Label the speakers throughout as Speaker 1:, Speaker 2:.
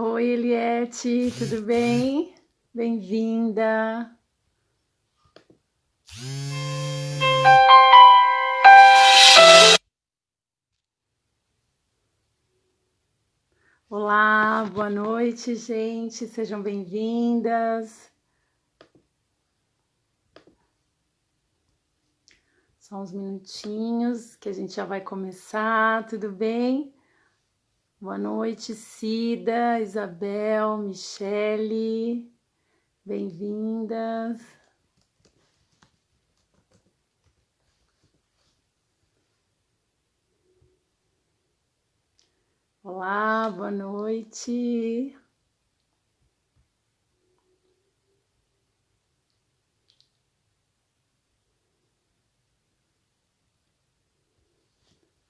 Speaker 1: Oi, Eliette, tudo bem? Bem-vinda. Olá, boa noite, gente. Sejam bem-vindas. Só uns minutinhos que a gente já vai começar, tudo bem? Boa noite, Cida, Isabel, Michele, bem-vindas. Olá, boa noite.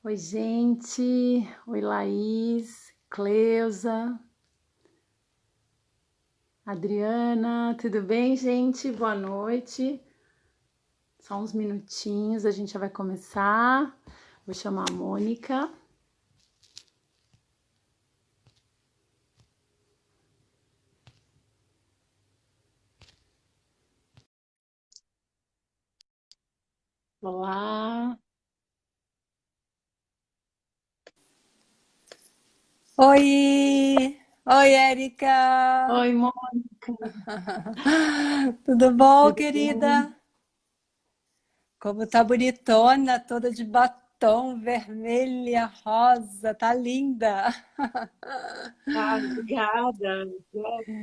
Speaker 1: Oi, gente. Oi, Laís, Cleusa, Adriana. Tudo bem, gente? Boa noite. Só uns minutinhos, a gente já vai começar. Vou chamar a Mônica. Olá.
Speaker 2: Oi! Oi, Érica!
Speaker 1: Oi, Mônica.
Speaker 2: Tudo bom,
Speaker 1: Tudo bem?
Speaker 2: querida? Como tá bonitona, toda de batom, vermelha, rosa, tá linda!
Speaker 1: Ah, obrigada,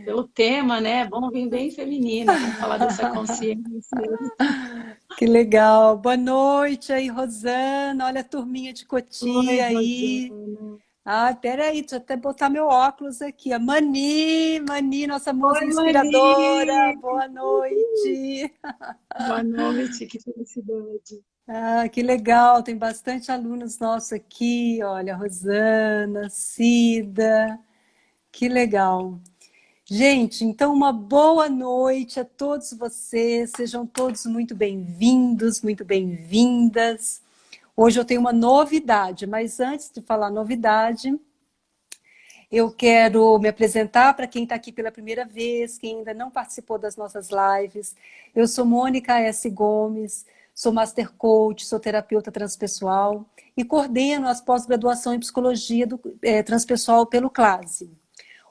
Speaker 1: pelo tema, né? Vamos vir bem feminina. Vamos falar dessa consciência.
Speaker 2: Que legal! Boa noite aí, Rosana! Olha a turminha de
Speaker 1: Oi,
Speaker 2: Cotia aí!
Speaker 1: Rosana.
Speaker 2: Ah, peraí, deixa eu até botar meu óculos aqui. A Mani, nossa musa
Speaker 1: Oi,
Speaker 2: inspiradora,
Speaker 1: Mani.
Speaker 2: boa noite!
Speaker 1: Boa noite, que felicidade.
Speaker 2: Ah, que legal, tem bastante alunos nossos aqui, olha, Rosana, Cida, que legal. Gente, então uma boa noite a todos vocês, sejam todos muito bem-vindos, muito bem-vindas. Hoje eu tenho uma novidade, mas antes de falar novidade, eu quero me apresentar para quem está aqui pela primeira vez, quem ainda não participou das nossas lives. Eu sou Mônica S. Gomes, sou Master Coach, sou terapeuta transpessoal e coordeno as pós-graduação em Psicologia Transpessoal pelo CLASE.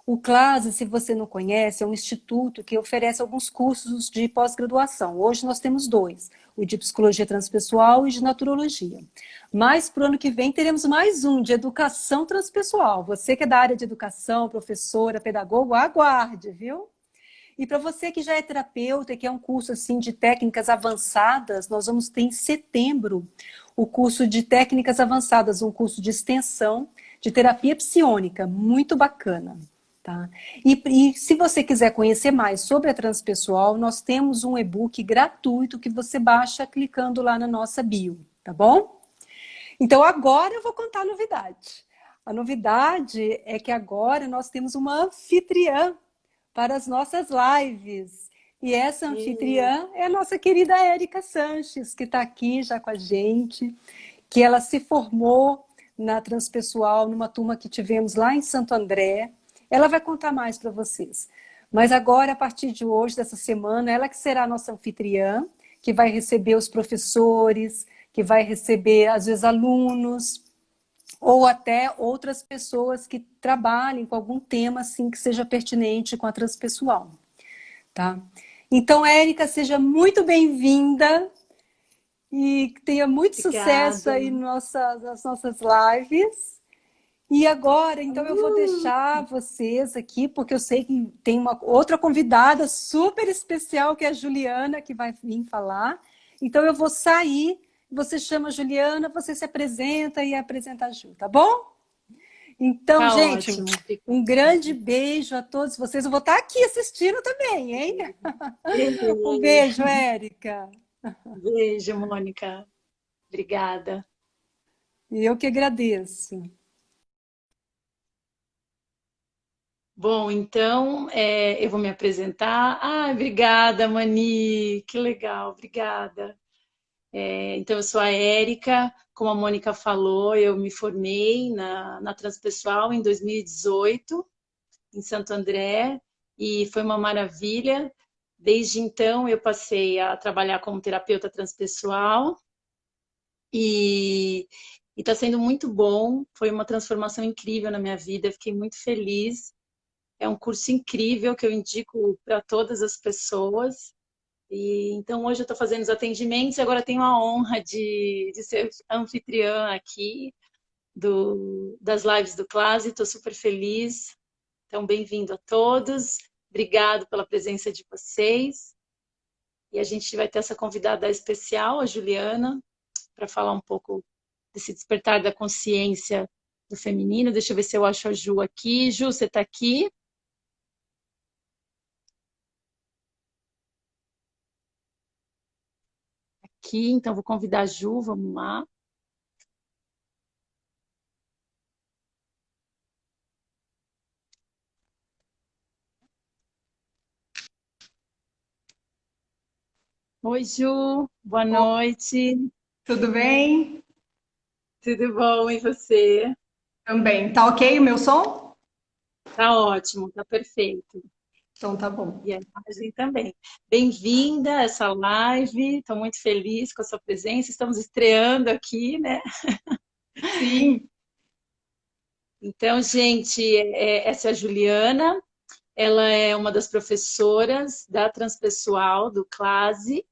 Speaker 2: O CLASE, se você não conhece, é um instituto que oferece alguns cursos de pós-graduação. Hoje nós temos dois, o de Psicologia Transpessoal e de Naturologia. Mas para o ano que vem teremos mais um de Educação Transpessoal. Você que é da área de educação, professora, pedagogo, aguarde, viu? E para você que já é terapeuta, que é um curso assim de técnicas avançadas, nós vamos ter em setembro o curso de técnicas avançadas, um curso de extensão de terapia psiônica, muito bacana. Tá? E se você quiser conhecer mais sobre a transpessoal, nós temos um e-book gratuito que você baixa clicando lá na nossa bio, tá bom? Então agora eu vou contar a novidade. A novidade é que agora nós temos uma anfitriã para as nossas lives. E essa
Speaker 1: E
Speaker 2: anfitriã é a nossa querida Érica Sanches, que está aqui já com a gente, que ela se formou na Transpessoal, numa turma que tivemos lá em Santo André. Ela vai contar mais para vocês. Mas agora, a partir de hoje, dessa semana, ela que será a nossa anfitriã, que vai receber os professores, que vai receber, às vezes, alunos, ou até outras pessoas que trabalhem com algum tema assim que seja pertinente com a transpessoal, tá? Então, Érica, seja muito bem-vinda e tenha muito sucesso
Speaker 1: obrigada.
Speaker 2: aí nas nossas lives. E agora, então, eu vou deixar vocês aqui, porque eu sei que tem uma outra convidada super especial, que é a Juliana, que vai vir falar. Então, eu vou sair, você chama a Juliana, você se apresenta e apresenta a Ju, tá bom? Então,
Speaker 1: Tá
Speaker 2: gente,
Speaker 1: ótimo.
Speaker 2: um grande beijo a todos vocês. Eu vou estar aqui assistindo também, hein? Um beijo, Érica.
Speaker 1: Beijo, Mônica. Obrigada.
Speaker 2: E eu que agradeço.
Speaker 1: Bom, então eu vou me apresentar. Ah, obrigada, Mani. Que legal, obrigada. Então, eu sou a Érica. Como a Mônica falou, eu me formei na Transpessoal em 2018 em Santo André, e foi uma maravilha. Desde então, eu passei a trabalhar como terapeuta transpessoal e está sendo muito bom. Foi uma transformação incrível na minha vida, fiquei muito feliz. É um curso incrível que eu indico para todas as pessoas. E então hoje eu estou fazendo os atendimentos e agora tenho a honra de ser anfitriã aqui das lives do Clase. Estou super feliz. Então, bem-vindo a todos. Obrigado pela presença de vocês. E a gente vai ter essa convidada especial, a Juliana, para falar um pouco desse despertar da consciência do feminino. Deixa eu ver se eu acho a Ju aqui. Ju, você está aqui? Aqui, então vou convidar a Ju, vamos lá. Oi, Ju, boa
Speaker 3: Oi,
Speaker 1: noite.
Speaker 3: tudo bem?
Speaker 1: Tudo bom? E você?
Speaker 3: Também. Tá ok o meu som?
Speaker 1: Tá ótimo, tá perfeito.
Speaker 3: Então tá bom.
Speaker 1: E a imagem também. Bem-vinda a essa live, estou muito feliz com a sua presença. Estamos estreando aqui, né?
Speaker 3: Sim.
Speaker 1: Então, gente, essa é a Juliana, ela é uma das professoras da Transpessoal, do Clase,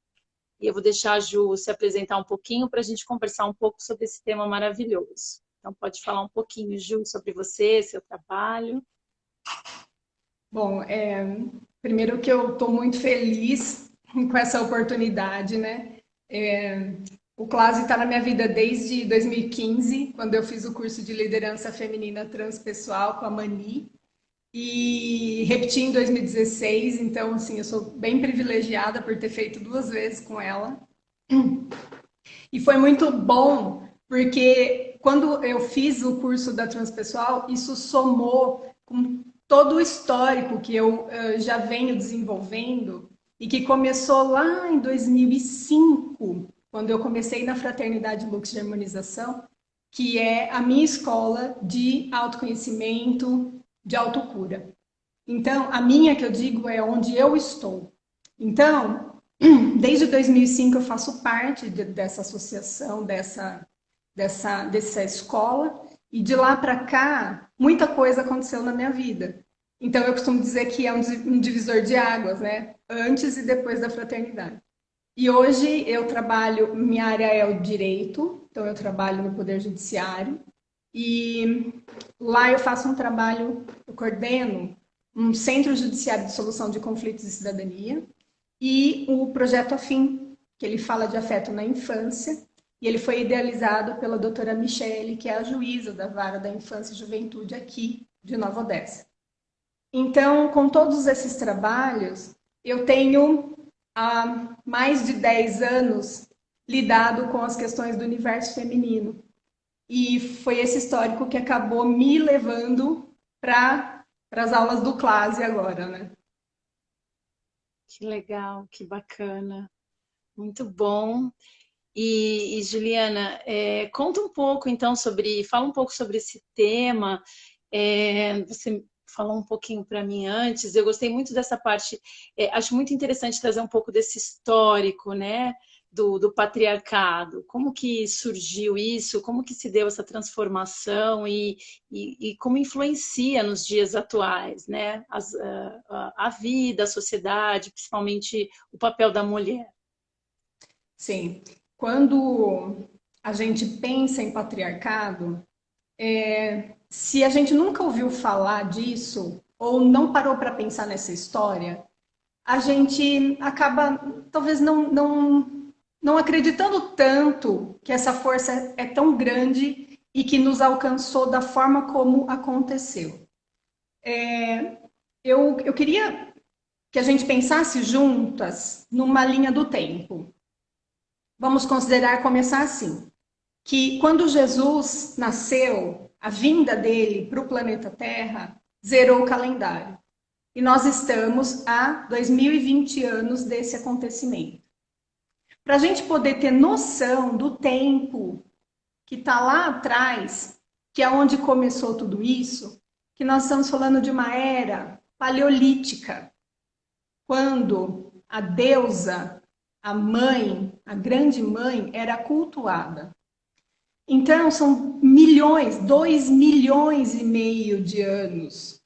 Speaker 1: e eu vou deixar a Ju se apresentar um pouquinho para a gente conversar um pouco sobre esse tema maravilhoso. Então, pode falar um pouquinho, Ju, sobre você, seu trabalho.
Speaker 3: Bom, primeiro que eu estou muito feliz com essa oportunidade, né? O Clase está na minha vida desde 2015, quando eu fiz o curso de liderança feminina transpessoal com a Mani, e repeti em 2016, então assim, eu sou bem privilegiada por ter feito 2 vezes com ela. E foi muito bom, porque quando eu fiz o curso da Transpessoal, isso somou com todo o histórico que eu já venho desenvolvendo e que começou lá em 2005, quando eu comecei na Fraternidade Lux de Harmonização, que é a minha escola de autoconhecimento, de autocura. Então, a minha que eu digo é onde eu estou. Então, desde 2005 eu faço parte dessa associação, dessa escola, e de lá para cá, muita coisa aconteceu na minha vida. Então, eu costumo dizer que é um divisor de águas, né? Antes e depois da fraternidade. E hoje eu trabalho, minha área é o direito, então eu trabalho no Poder Judiciário, e lá eu faço um trabalho, eu coordeno um Centro Judiciário de Solução de Conflitos e Cidadania, e o projeto Afim, que ele fala de afeto na infância, e ele foi idealizado pela doutora Michele, que é a juíza da Vara da Infância e Juventude aqui de Nova Odessa. Então, com todos esses trabalhos, eu tenho há mais de 10 anos lidado com as questões do universo feminino. E foi esse histórico que acabou me levando para as aulas do Clase agora, né?
Speaker 1: Que legal, que bacana. Muito bom. E Juliana, conta um pouco então fala um pouco sobre esse tema. Você falou um pouquinho para mim antes, eu gostei muito dessa parte, acho muito interessante trazer um pouco desse histórico, né, do patriarcado, como que surgiu isso, como que se deu essa transformação e como influencia nos dias atuais, né, a vida, a sociedade, principalmente o papel da mulher.
Speaker 3: Sim. Quando a gente pensa em patriarcado, se a gente nunca ouviu falar disso ou não parou para pensar nessa história, a gente acaba talvez não acreditando tanto que essa força é tão grande e que nos alcançou da forma como aconteceu. Eu queria que a gente pensasse juntas numa linha do tempo. Vamos considerar começar assim, que quando Jesus nasceu, a vinda dele para o planeta Terra zerou o calendário. E nós estamos há 2020 anos desse acontecimento. Para a gente poder ter noção do tempo que está lá atrás, que é onde começou tudo isso, que nós estamos falando de uma era paleolítica, quando a deusa, a mãe, a grande mãe, era cultuada. Então, são milhões, 2,5 milhões de anos.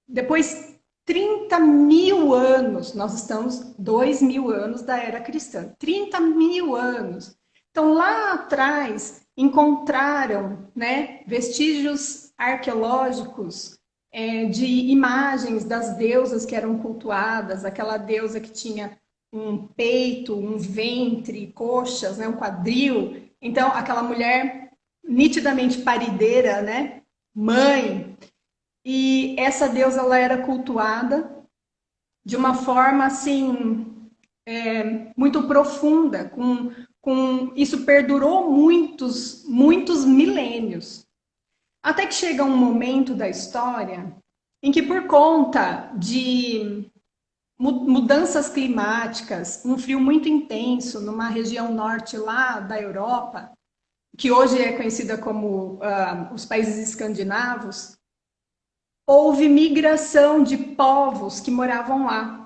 Speaker 3: Depois, 30 mil anos, nós estamos 2.000 anos da era cristã. 30 mil anos. Então, lá atrás, encontraram, né, vestígios arqueológicos de imagens das deusas que eram cultuadas, aquela deusa que tinha um peito, um ventre, coxas, né, um quadril. Então, aquela mulher nitidamente parideira, né, mãe. E essa deusa ela era cultuada de uma forma assim muito profunda, isso perdurou muitos milênios. Até que chega um momento da história em que, por conta de mudanças climáticas, um frio muito intenso numa região norte lá da Europa, que hoje é conhecida como os países escandinavos, houve migração de povos que moravam lá.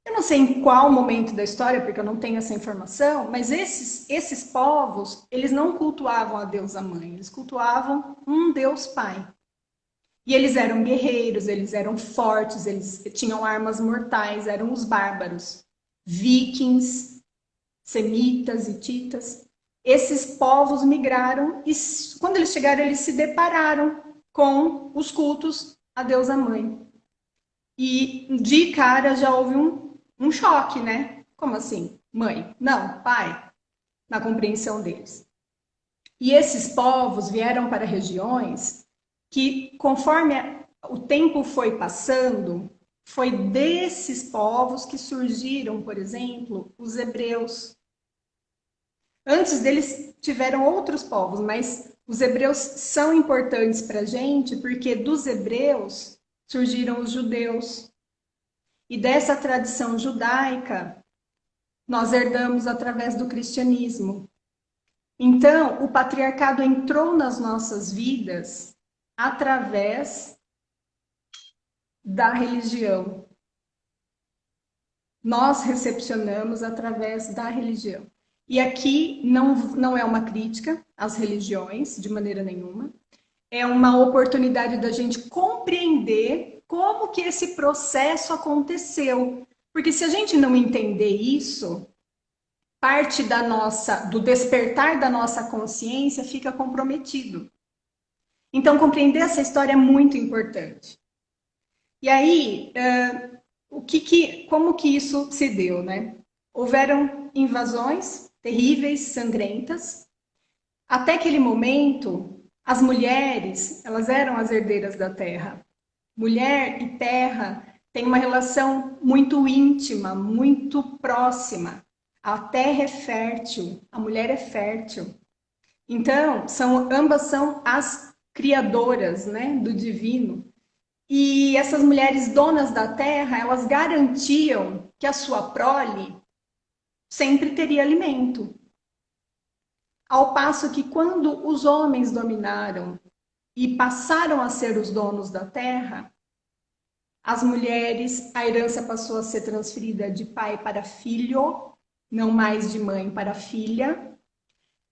Speaker 3: Eu não sei em qual momento da história, porque eu não tenho essa informação, mas esses povos, eles não cultuavam a deusa mãe, eles cultuavam um deus pai. E eles eram guerreiros, eles eram fortes, eles tinham armas mortais, eram os bárbaros. Vikings, semitas, hititas. Esses povos migraram e quando eles chegaram, eles se depararam com os cultos à deusa mãe. E de cara já houve um choque, né? Como assim? Mãe? Não, pai, na compreensão deles. E esses povos vieram para regiões que, conforme o tempo foi passando, foi desses povos que surgiram, por exemplo, os hebreus. Antes deles tiveram outros povos, mas os hebreus são importantes para a gente porque dos hebreus surgiram os judeus. E dessa tradição judaica, nós herdamos através do cristianismo. Então, o patriarcado entrou nas nossas vidas através da religião. Nós recepcionamos através da religião. E aqui não é uma crítica às religiões, de maneira nenhuma. É uma oportunidade da gente compreender como que esse processo aconteceu. Porque se a gente não entender isso, parte do despertar da nossa consciência fica comprometido. Então, compreender essa história é muito importante. E aí, como que isso se deu, né? Houveram invasões terríveis, sangrentas. Até aquele momento, as mulheres, elas eram as herdeiras da terra. Mulher e terra têm uma relação muito íntima, muito próxima. A terra é fértil, a mulher é fértil. Então, ambas são as criadoras, né, do divino. E essas mulheres donas da terra, elas garantiam que a sua prole sempre teria alimento. Ao passo que quando os homens dominaram e passaram a ser os donos da terra, as mulheres, a herança passou a ser transferida de pai para filho, não mais de mãe para filha.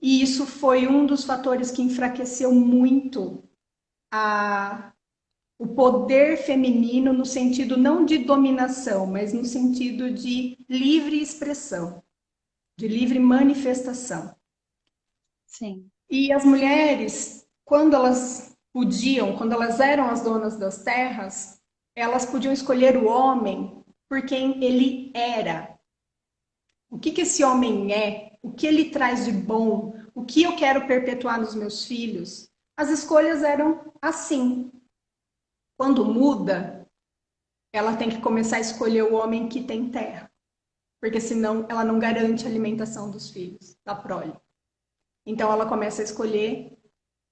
Speaker 3: E isso foi um dos fatores que enfraqueceu muito o poder feminino no sentido não de dominação, mas no sentido de livre expressão, de livre manifestação.
Speaker 1: Sim.
Speaker 3: E as mulheres, quando elas eram as donas das terras, elas podiam escolher o homem por quem ele era. O que esse homem é? O que ele traz de bom? O que eu quero perpetuar nos meus filhos? As escolhas eram assim. Quando muda, ela tem que começar a escolher o homem que tem terra. Porque senão ela não garante a alimentação dos filhos, da prole. Então ela começa a escolher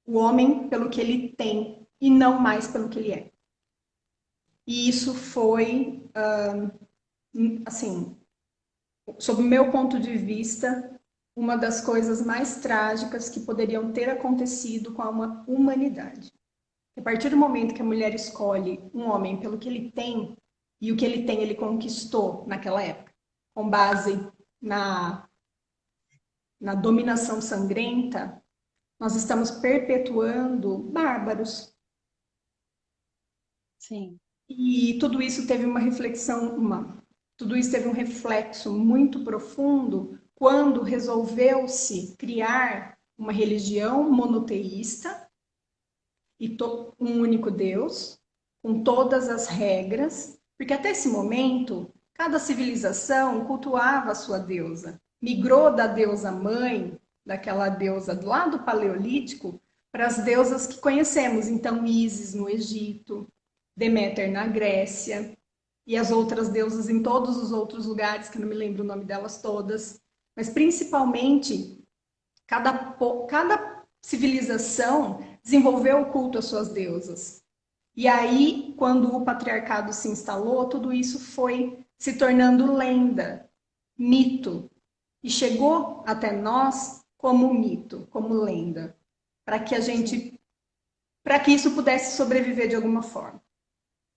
Speaker 3: o homem pelo que ele tem e não mais pelo que ele é. E isso foi, assim, sob o meu ponto de vista, uma das coisas mais trágicas que poderiam ter acontecido com a humanidade. A partir do momento que a mulher escolhe um homem pelo que ele tem, e o que ele tem ele conquistou naquela época, com base na, na dominação sangrenta, nós estamos perpetuando bárbaros.
Speaker 1: Sim.
Speaker 3: E tudo isso teve uma reflexão, tudo isso teve um reflexo muito profundo quando resolveu-se criar uma religião monoteísta e um único Deus, com todas as regras, porque até esse momento, cada civilização cultuava a sua deusa. Migrou da deusa mãe, daquela deusa lá do Paleolítico, para as deusas que conhecemos. Então, Ísis no Egito, Deméter na Grécia, e as outras deusas em todos os outros lugares, que eu não me lembro o nome delas todas. Mas, principalmente, cada civilização desenvolveu o culto às suas deusas. E aí, quando o patriarcado se instalou, tudo isso foi se tornando lenda, mito, e chegou até nós como mito, como lenda, para que isso pudesse sobreviver de alguma forma.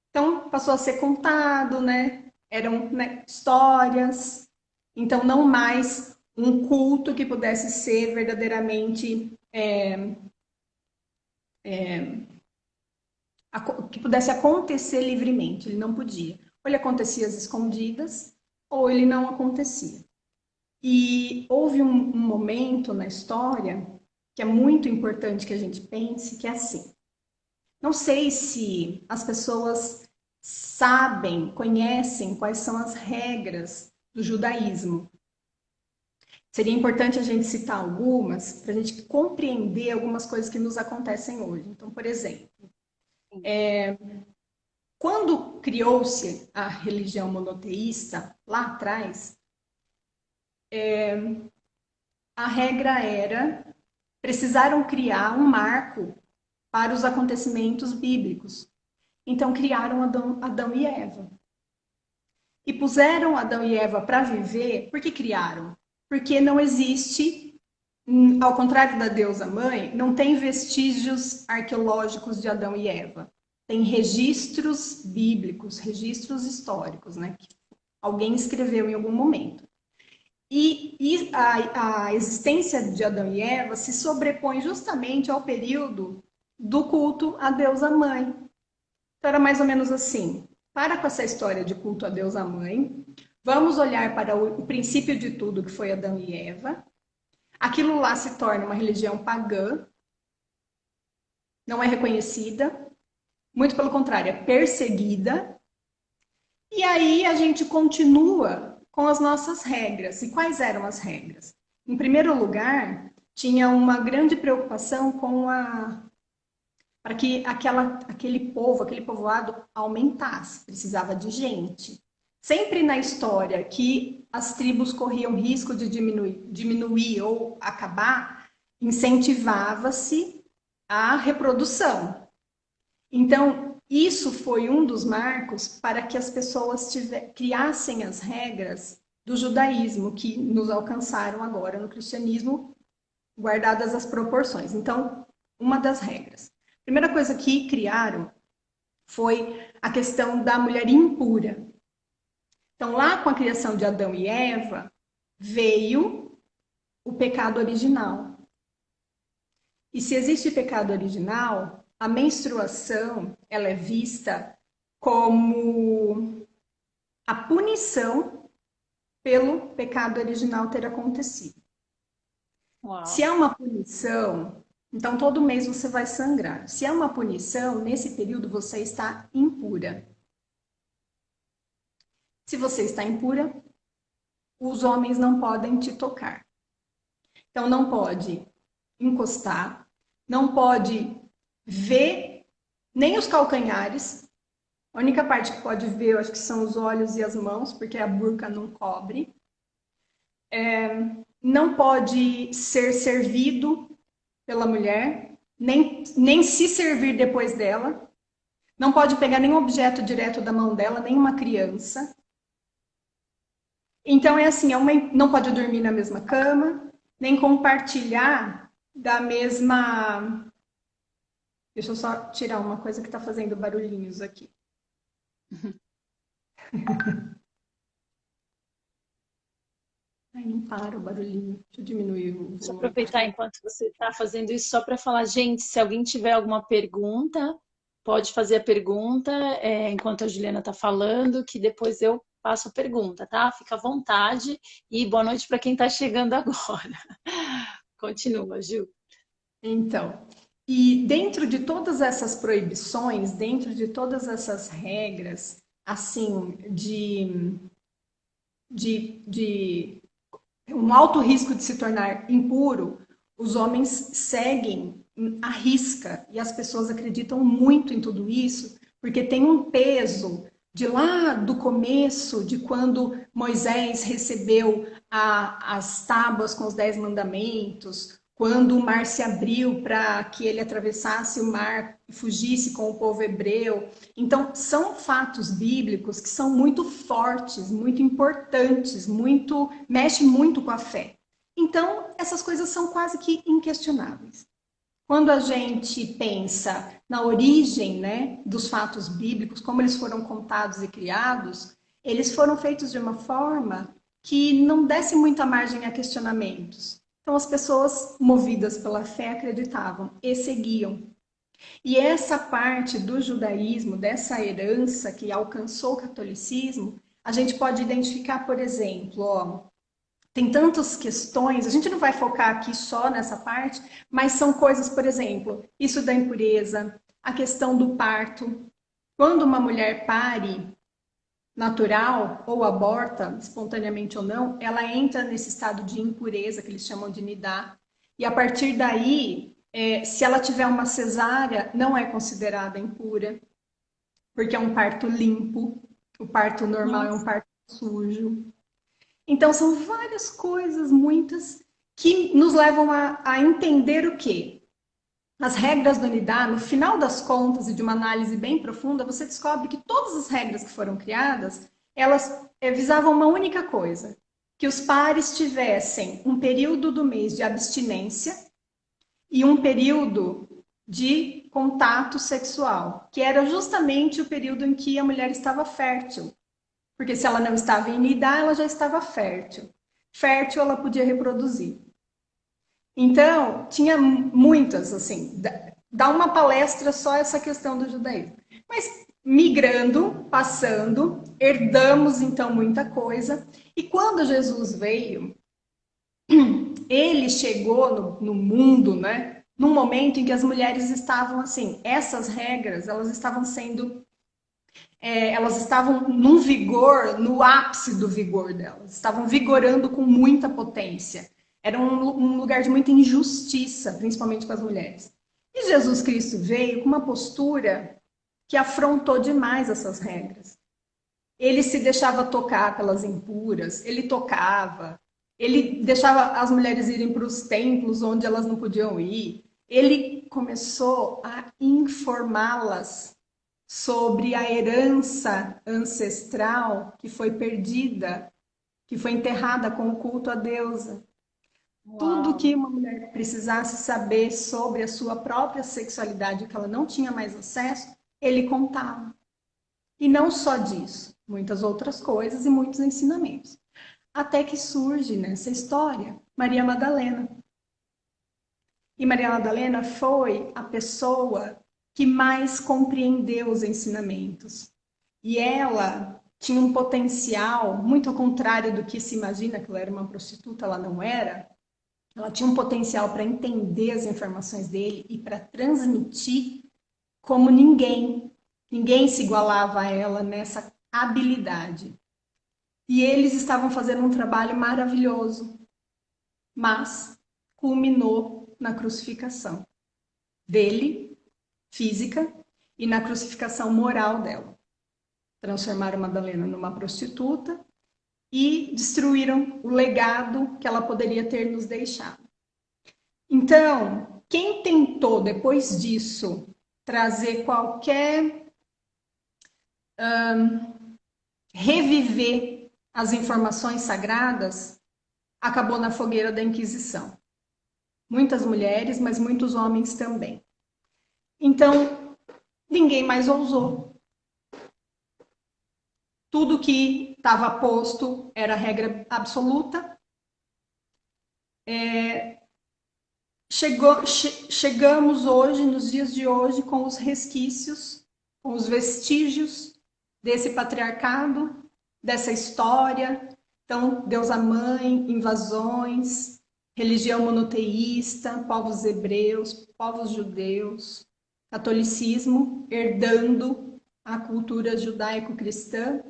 Speaker 3: Então, passou a ser contado, né? Eram, né, histórias. Então, não mais um culto que pudesse ser verdadeiramente que pudesse acontecer livremente. Ele não podia. Ou ele acontecia às escondidas, ou ele não acontecia. E houve um momento na história que é muito importante que a gente pense, que é assim. Não sei se as pessoas sabem, conhecem quais são as regras do judaísmo. Seria importante a gente citar algumas para a gente compreender algumas coisas que nos acontecem hoje. Então, por exemplo, quando criou-se a religião monoteísta, lá atrás, a regra era, precisaram criar um marco para os acontecimentos bíblicos. Então, criaram Adão e Eva. E puseram Adão e Eva para viver, por que criaram? Porque não existe, ao contrário da deusa mãe, não tem vestígios arqueológicos de Adão e Eva. Tem registros bíblicos, registros históricos, né? Que alguém escreveu em algum momento. E a existência de Adão e Eva se sobrepõe justamente ao período do culto à deusa mãe. Então era mais ou menos assim: para com essa história de culto à deusa mãe, vamos olhar para o princípio de tudo, que foi Adão e Eva. Aquilo lá se torna uma religião pagã, não é reconhecida, muito pelo contrário, é perseguida. E aí a gente continua com as nossas regras. E quais eram as regras? Em primeiro lugar, tinha uma grande preocupação para que aquele povoado aumentasse, precisava de gente. Sempre na história que as tribos corriam risco de diminuir ou acabar, incentivava-se a reprodução. Então, isso foi um dos marcos para que as pessoas criassem as regras do judaísmo, que nos alcançaram agora no cristianismo, guardadas as proporções. Então, uma das regras. A primeira coisa que criaram foi a questão da mulher impura. Então, lá com a criação de Adão e Eva, veio o pecado original. E se existe pecado original, a menstruação ela é vista como a punição pelo pecado original ter acontecido.
Speaker 1: Uau.
Speaker 3: Se há uma punição, então todo mês você vai sangrar. Se há uma punição, nesse período você está impura. Se você está impura, os homens não podem te tocar. Então não pode encostar, não pode ver nem os calcanhares. A única parte que pode ver, eu acho que são os olhos e as mãos, porque a burca não cobre. Não pode ser servido pela mulher, nem se servir depois dela. Não pode pegar nenhum objeto direto da mão dela, nem uma criança. Então é assim, não pode dormir na mesma cama, nem compartilhar da mesma Deixa eu só tirar uma coisa que está fazendo barulhinhos aqui. Ai, não para o barulhinho. Deixa eu diminuir o
Speaker 1: Deixa eu
Speaker 3: volume.
Speaker 1: aproveitar enquanto você está fazendo isso só para falar, gente, se alguém tiver alguma pergunta, pode fazer a pergunta enquanto a Juliana está falando, que depois eu passo a pergunta, tá? Fica à vontade e boa noite para quem está chegando agora. Continua, Ju.
Speaker 3: Então, e dentro de todas essas proibições, dentro de todas essas regras, assim, de um alto risco de se tornar impuro, os homens seguem à risca e as pessoas acreditam muito em tudo isso, porque tem um peso de lá do começo, de quando Moisés recebeu as tábuas com os 10 mandamentos, quando o mar se abriu para que ele atravessasse o mar e fugisse com o povo hebreu. Então, são fatos bíblicos que são muito fortes, muito importantes, muito mexe muito com a fé. Então, essas coisas são quase que inquestionáveis. Quando a gente pensa na origem, né, dos fatos bíblicos, como eles foram contados e criados, eles foram feitos de uma forma que não desse muita margem a questionamentos. Então, as pessoas movidas pela fé acreditavam e seguiam. E essa parte do judaísmo, dessa herança que alcançou o catolicismo, a gente pode identificar, por exemplo, ó, tem tantas questões, a gente não vai focar aqui só nessa parte, mas são coisas, por exemplo, isso da impureza, a questão do parto. Quando uma mulher pare natural ou aborta, espontaneamente ou não, ela entra nesse estado de impureza que eles chamam de nidá. E a partir daí, se ela tiver uma cesárea, não é considerada impura, porque é um parto limpo. O parto normal é um
Speaker 1: Nossa.
Speaker 3: parto sujo. Então, são várias coisas, muitas, que nos levam a entender o quê? As regras do Nidá, no final das contas e de uma análise bem profunda, você descobre que todas as regras que foram criadas, elas visavam uma única coisa, que os pares tivessem um período do mês de abstinência e um período de contato sexual, que era justamente o período em que a mulher estava fértil. Porque se ela não estava em nidar, ela já estava fértil. Fértil, ela podia reproduzir. Então, tinha muitas, assim, dá uma palestra só essa questão do judaísmo. Mas migrando, passando, herdamos então muita coisa. E quando Jesus veio, ele chegou no mundo, né? Num momento em que as mulheres estavam assim, essas regras, elas estavam sendo elas estavam num vigor, no ápice do vigor delas, estavam vigorando com muita potência. Era um lugar de muita injustiça, principalmente com as mulheres. E Jesus Cristo veio com uma postura que afrontou demais essas regras. Ele se deixava tocar pelas impuras, ele tocava, ele deixava as mulheres irem para os templos onde elas não podiam ir. Ele começou a informá-las sobre a herança ancestral que foi perdida, que foi enterrada com o culto à deusa. Tudo
Speaker 1: Uau.
Speaker 3: que uma mulher precisasse saber sobre a sua própria sexualidade, que ela não tinha mais acesso, ele contava. E não só disso, muitas outras coisas e muitos ensinamentos. Até que surge nessa história Maria Madalena. E Maria Madalena foi a pessoa que mais compreendeu os ensinamentos. E ela tinha um potencial, muito ao contrário do que se imagina, que ela era uma prostituta, ela não era. Ela tinha um potencial para entender as informações dele e para transmitir como ninguém. Ninguém se igualava a ela nessa habilidade. E eles estavam fazendo um trabalho maravilhoso, mas culminou na crucificação dele, física, e na crucificação moral dela. Transformaram Madalena numa prostituta e destruíram o legado que ela poderia ter nos deixado. Então, quem tentou depois disso trazer qualquer reviver as informações sagradas, acabou na fogueira da Inquisição. Muitas mulheres, mas muitos homens também. Então, ninguém mais ousou. Tudo que estava posto era regra absoluta. Chegamos hoje, nos dias de hoje, com os resquícios, com os vestígios desse patriarcado, dessa história. Então, Deus a Mãe, invasões, religião monoteísta, povos hebreus, povos judeus, catolicismo herdando a cultura judaico-cristã,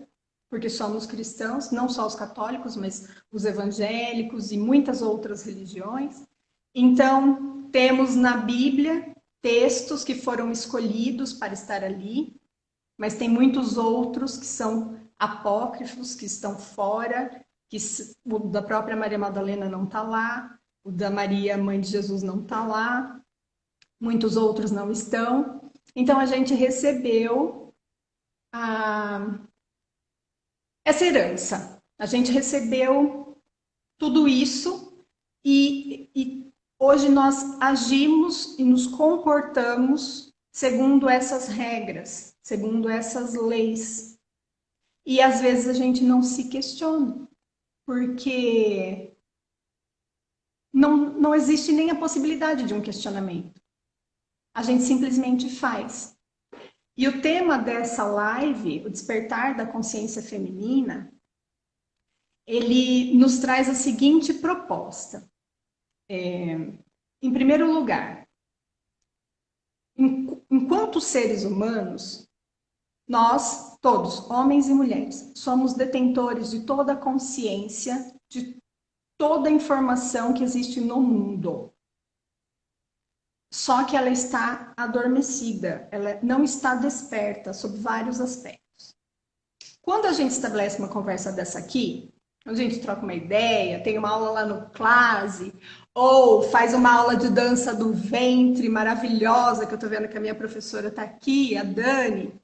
Speaker 3: porque somos cristãos, não só os católicos, mas os evangélicos e muitas outras religiões. Então, temos na Bíblia textos que foram escolhidos para estar ali, mas tem muitos outros que são apócrifos, que estão fora, que o da própria Maria Madalena não está lá, o da Maria, mãe de Jesus, não está lá, muitos outros não estão. Então, a gente recebeu essa herança. A gente recebeu tudo isso e hoje nós agimos e nos comportamos segundo essas regras, segundo essas leis. E às vezes a gente não se questiona, porque não existe nem a possibilidade de um questionamento. A gente simplesmente faz. E o tema dessa live, o despertar da consciência feminina, ele nos traz a seguinte proposta. Em primeiro lugar, enquanto seres humanos, nós, todos, homens e mulheres, somos detentores de toda a consciência, de toda a informação que existe no mundo. Só que ela está adormecida, ela não está desperta sob vários aspectos. Quando a gente estabelece uma conversa dessa aqui, a gente troca uma ideia, tem uma aula lá no Classe, ou faz uma aula de dança do ventre maravilhosa, que eu estou vendo que a minha professora está aqui, a Dani,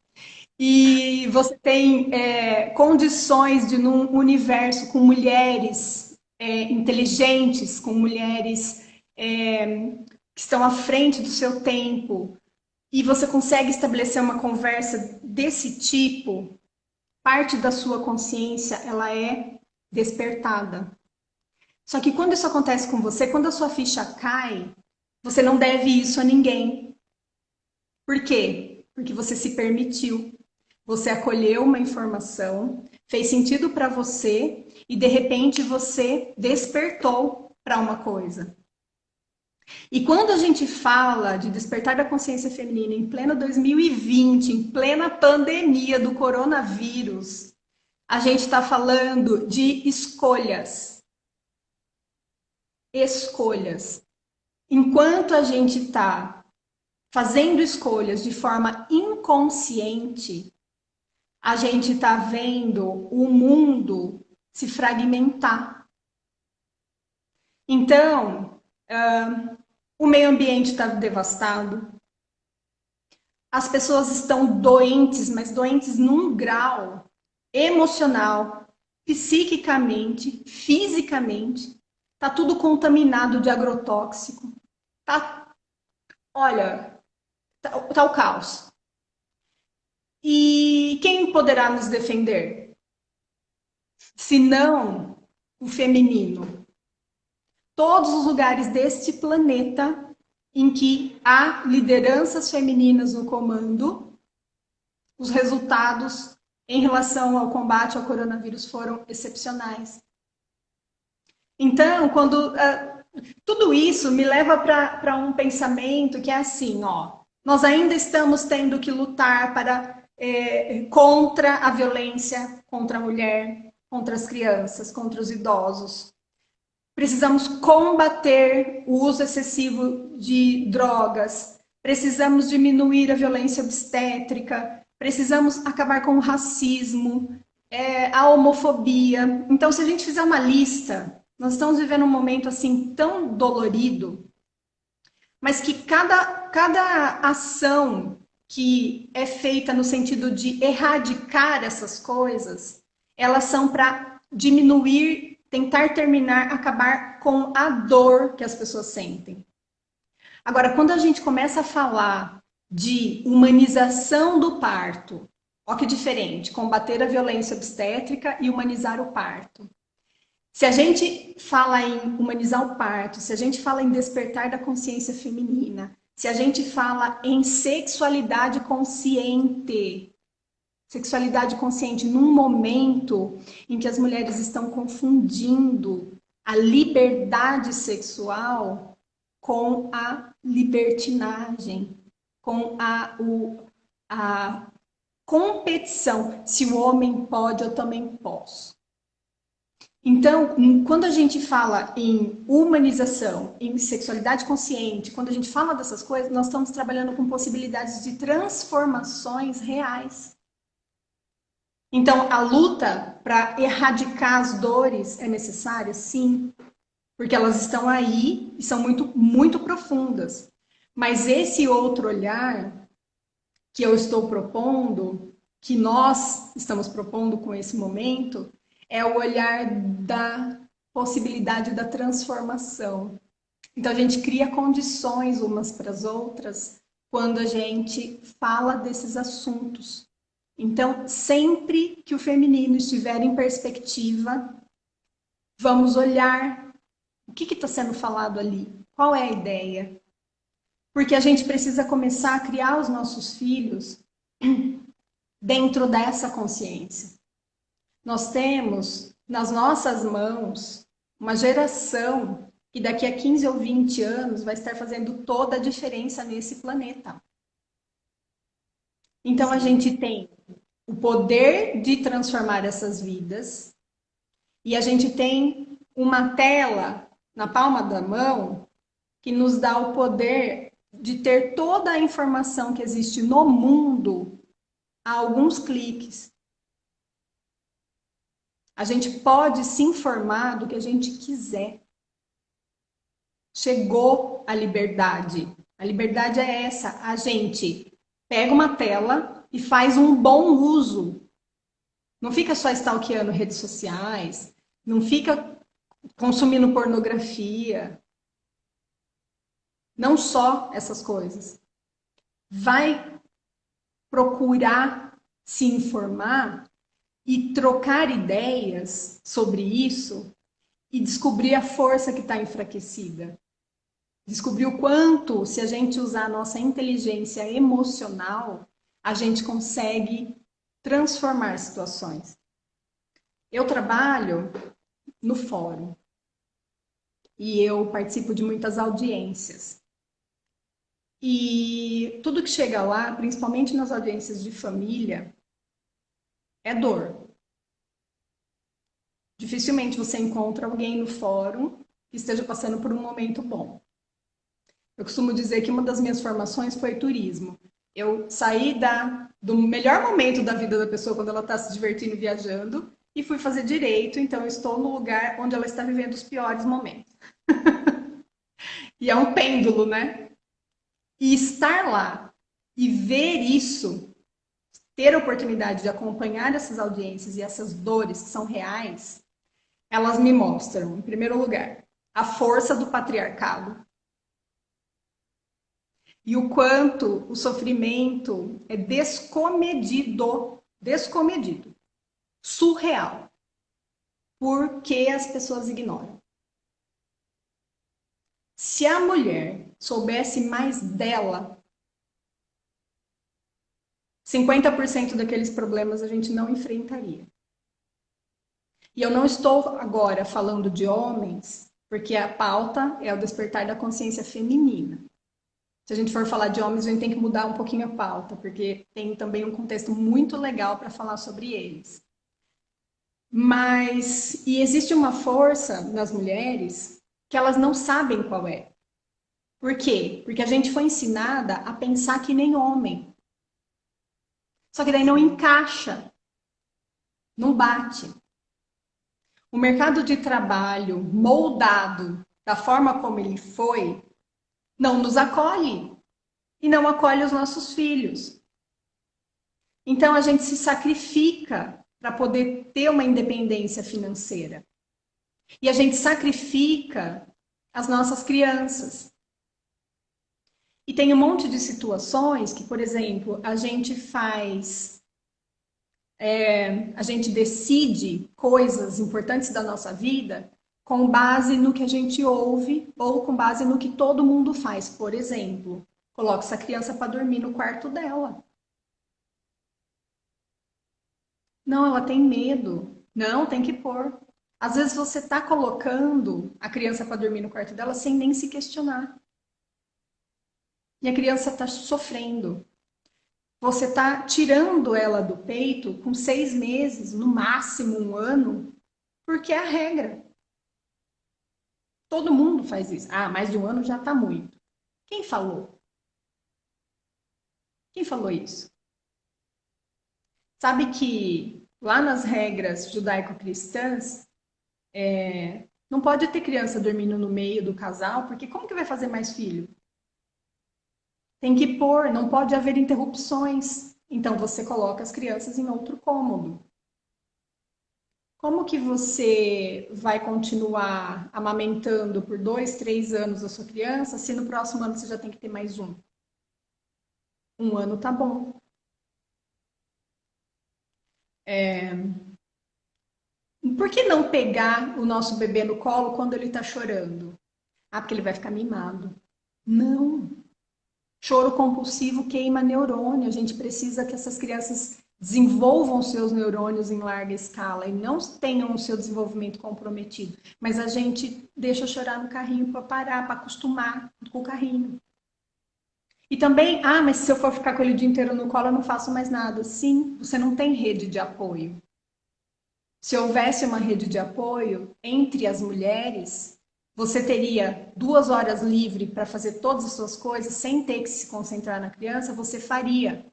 Speaker 3: e você tem condições de, num universo com mulheres inteligentes, com mulheres que estão à frente do seu tempo, e você consegue estabelecer uma conversa desse tipo, parte da sua consciência, ela é despertada. Só que quando isso acontece com você, quando a sua ficha cai, você não deve isso a ninguém. Por quê? Porque você se permitiu. Você acolheu uma informação, fez sentido para você e de repente você despertou para uma coisa. E quando a gente fala de despertar da consciência feminina em pleno 2020, em plena pandemia do coronavírus, a gente está falando de escolhas. Escolhas. Enquanto a gente está fazendo escolhas de forma inconsciente, a gente está vendo o mundo se fragmentar. Então, o meio ambiente está devastado. As pessoas estão doentes, mas doentes num grau emocional, psiquicamente, fisicamente. Está tudo contaminado de agrotóxico. Olha, tá o caos. E quem poderá nos defender? Se não o feminino. Todos os lugares deste planeta em que há lideranças femininas no comando, os resultados em relação ao combate ao coronavírus foram excepcionais. Então, tudo isso me leva para um pensamento que é assim, nós ainda estamos tendo que lutar contra a violência contra a mulher, contra as crianças, contra os idosos. Precisamos combater o uso excessivo de drogas, precisamos diminuir a violência obstétrica, precisamos acabar com o racismo, a homofobia. Então, se a gente fizer uma lista, nós estamos vivendo um momento assim tão dolorido, mas que cada ação que é feita no sentido de erradicar essas coisas, elas são para diminuir, tentar terminar, acabar com a dor que as pessoas sentem. Agora, quando a gente começa a falar de humanização do parto. Olha que diferente, combater a violência obstétrica e humanizar o parto. Se a gente fala em humanizar o parto, se a gente fala em despertar da consciência feminina, se a gente fala em sexualidade consciente num momento em que as mulheres estão confundindo a liberdade sexual com a libertinagem, com a competição. Se o homem pode, eu também posso. Então, quando a gente fala em humanização, em sexualidade consciente, quando a gente fala dessas coisas, nós estamos trabalhando com possibilidades de transformações reais. Então, a luta para erradicar as dores é necessária? Sim, porque elas estão aí e são muito, muito profundas. Mas esse outro olhar que eu estou propondo, que nós estamos propondo com esse momento, é o olhar da possibilidade da transformação. Então, a gente cria condições umas para as outras quando a gente fala desses assuntos. Então, sempre que o feminino estiver em perspectiva, vamos olhar o que está sendo falado ali, qual é a ideia. Porque a gente precisa começar a criar os nossos filhos dentro dessa consciência. Nós temos nas nossas mãos uma geração que daqui a 15 ou 20 anos vai estar fazendo toda a diferença nesse planeta. Então, a gente tem o poder de transformar essas vidas e a gente tem uma tela na palma da mão que nos dá o poder de ter toda a informação que existe no mundo a alguns cliques. A gente pode se informar do que a gente quiser. Chegou a liberdade. A liberdade é essa. A gente pega uma tela e faz um bom uso. Não fica só stalkeando redes sociais, não fica consumindo pornografia. Não só essas coisas. Vai procurar se informar e trocar ideias sobre isso e descobrir a força que está enfraquecida. Descobrir o quanto, se a gente usar a nossa inteligência emocional, a gente consegue transformar situações. Eu trabalho no fórum e eu participo de muitas audiências. E tudo que chega lá, principalmente nas audiências de família, é dor. Dificilmente você encontra alguém no fórum que esteja passando por um momento bom. Eu costumo dizer que uma das minhas formações foi turismo. Eu saí do melhor momento da vida da pessoa quando ela está se divertindo viajando e fui fazer direito, então eu estou no lugar onde ela está vivendo os piores momentos. E é um pêndulo, né? E estar lá e ver isso, ter a oportunidade de acompanhar essas audiências e essas dores que são reais, elas me mostram, em primeiro lugar, a força do patriarcado e o quanto o sofrimento é descomedido, surreal, porque as pessoas ignoram. Se a mulher soubesse mais dela, 50% daqueles problemas a gente não enfrentaria. E eu não estou agora falando de homens, porque a pauta é o despertar da consciência feminina. Se a gente for falar de homens, a gente tem que mudar um pouquinho a pauta, porque tem também um contexto muito legal para falar sobre eles. Mas, e existe uma força nas mulheres que elas não sabem qual é. Por quê? Porque a gente foi ensinada a pensar que nem homem. Só que daí não encaixa, não bate. O mercado de trabalho moldado da forma como ele foi, não nos acolhe e não acolhe os nossos filhos. Então a gente se sacrifica para poder ter uma independência financeira. E a gente sacrifica as nossas crianças. E tem um monte de situações que, por exemplo, a gente a gente decide coisas importantes da nossa vida com base no que a gente ouve ou com base no que todo mundo faz. Por exemplo, coloca essa criança para dormir no quarto dela. Não, ela tem medo. Não, tem que pôr. Às vezes você está colocando a criança para dormir no quarto dela sem nem se questionar. E a criança está sofrendo. Você está tirando ela do peito com 6 meses, no máximo 1 ano, porque é a regra. Todo mundo faz isso. Ah, mais de 1 ano já está muito. Quem falou? Quem falou isso? Sabe que lá nas regras judaico-cristãs, não pode ter criança dormindo no meio do casal, porque como que vai fazer mais filho? Tem que pôr, não pode haver interrupções. Então você coloca as crianças em outro cômodo. Como que você vai continuar amamentando por 2, 3 anos a sua criança, se no próximo ano você já tem que ter mais um? 1 ano tá bom. Por que não pegar o nosso bebê no colo quando ele está chorando? Ah, porque ele vai ficar mimado. Não. Choro compulsivo queima neurônio. A gente precisa que essas crianças desenvolvam seus neurônios em larga escala e não tenham o seu desenvolvimento comprometido. Mas a gente deixa chorar no carrinho para parar, para acostumar com o carrinho. E também, mas se eu for ficar com ele o dia inteiro no colo, eu não faço mais nada. Sim, você não tem rede de apoio. Se houvesse uma rede de apoio entre as mulheres, você teria 2 horas livre para fazer todas as suas coisas sem ter que se concentrar na criança, você faria.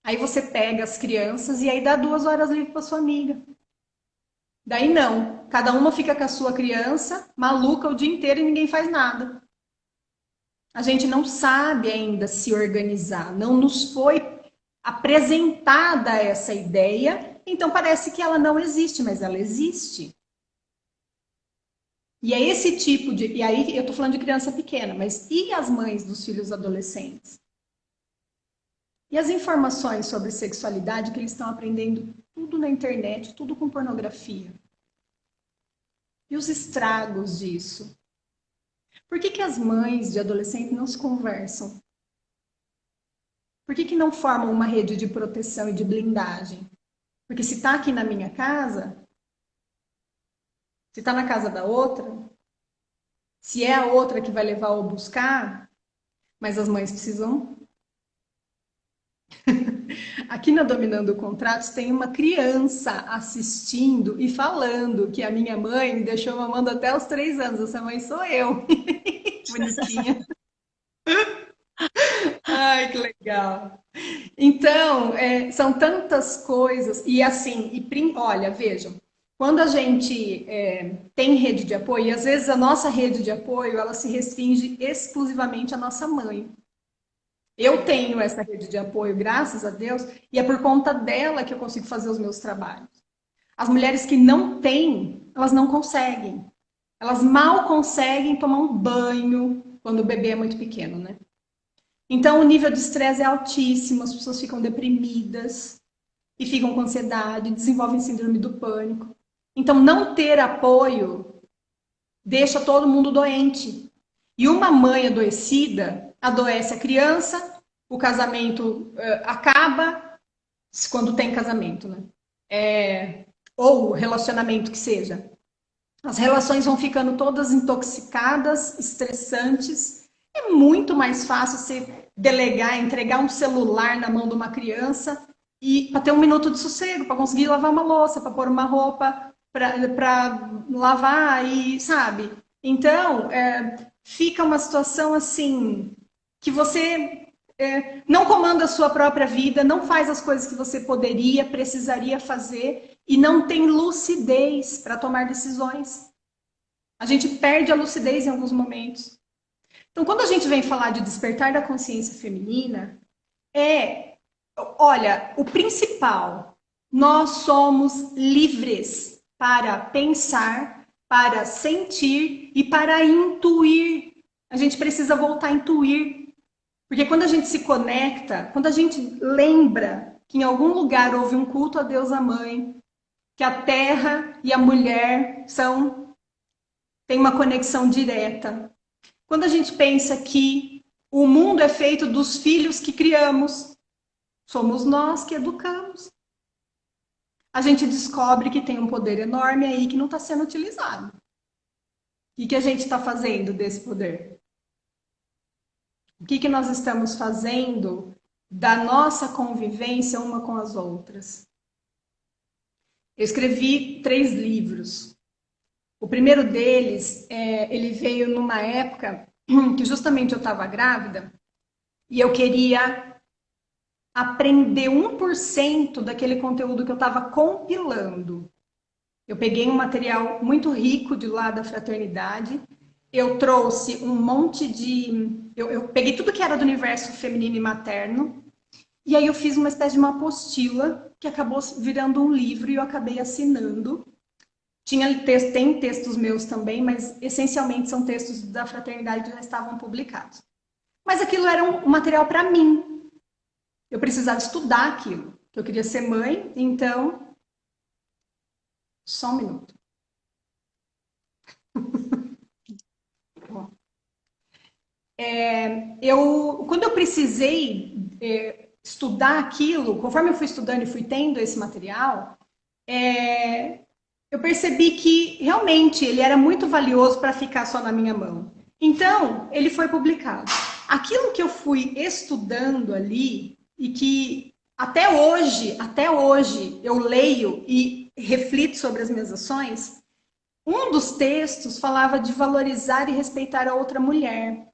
Speaker 3: Aí você pega as crianças e aí dá 2 horas livre para sua amiga. Daí não, cada uma fica com a sua criança, maluca o dia inteiro e ninguém faz nada. A gente não sabe ainda se organizar, não nos foi apresentada essa ideia, então parece que ela não existe, mas ela existe. E é esse tipo de... E aí eu estou falando de criança pequena, mas e as mães dos filhos adolescentes? E as informações sobre sexualidade que eles estão aprendendo tudo na internet, tudo com pornografia? E os estragos disso? Por que as mães de adolescentes não se conversam? Por que não formam uma rede de proteção e de blindagem? Porque se está aqui na minha casa, se está na casa da outra, se é a outra que vai levar ou buscar, mas as mães precisam. Aqui na Dominando Contratos tem uma criança assistindo e falando que a minha mãe me deixou mamando até os 3 anos. Essa mãe sou eu. Bonitinha. Ai, que legal. Então, são tantas coisas. E assim, olha, vejam, quando a gente tem rede de apoio, e às vezes a nossa rede de apoio, ela se restringe exclusivamente à nossa mãe. Eu tenho essa rede de apoio, graças a Deus, e é por conta dela que eu consigo fazer os meus trabalhos. As mulheres que não têm, elas não conseguem. Elas mal conseguem tomar um banho quando o bebê é muito pequeno, né? Então, o nível de estresse é altíssimo, as pessoas ficam deprimidas e ficam com ansiedade, desenvolvem síndrome do pânico. Então, não ter apoio deixa todo mundo doente. E uma mãe adoecida adoece a criança, o casamento acaba, quando tem casamento, né? Ou relacionamento que seja. As relações vão ficando todas intoxicadas, estressantes. É muito mais fácil você delegar, entregar um celular na mão de uma criança e para ter 1 minuto de sossego, para conseguir lavar uma louça, para pôr uma roupa, para lavar e, sabe? Então, fica uma situação assim que você não comanda a sua própria vida, não faz as coisas que você poderia, precisaria fazer e não tem lucidez para tomar decisões. A gente perde a lucidez em alguns momentos. Então, quando a gente vem falar de despertar da consciência feminina, olha, o principal, nós somos livres para pensar, para sentir e para intuir. A gente precisa voltar a intuir. Porque quando a gente se conecta, quando a gente lembra que em algum lugar houve um culto a Deus a Mãe, que a terra e a mulher têm uma conexão direta. Quando a gente pensa que o mundo é feito dos filhos que criamos, somos nós que educamos. A gente descobre que tem um poder enorme aí que não está sendo utilizado. O que a gente está fazendo desse poder? O que nós estamos fazendo da nossa convivência uma com as outras? Eu escrevi 3 livros. O primeiro deles, ele veio numa época que justamente eu estava grávida e eu queria aprender 1% daquele conteúdo que eu estava compilando. Eu peguei um material muito rico de lá da fraternidade, eu trouxe um monte de... Eu peguei tudo que era do universo feminino e materno, e aí eu fiz uma espécie de uma apostila que acabou virando um livro e eu acabei assinando. Tem textos meus também, mas essencialmente são textos da fraternidade que já estavam publicados. Mas aquilo era um material para mim. Eu precisava estudar aquilo. Eu queria ser mãe, então... Só um minuto. Quando eu precisei estudar aquilo, conforme eu fui estudando e fui tendo esse material, eu percebi que realmente ele era muito valioso para ficar só na minha mão. Então, ele foi publicado. Aquilo que eu fui estudando ali e que até hoje eu leio e reflito sobre as minhas ações, um dos textos falava de valorizar e respeitar a outra mulher.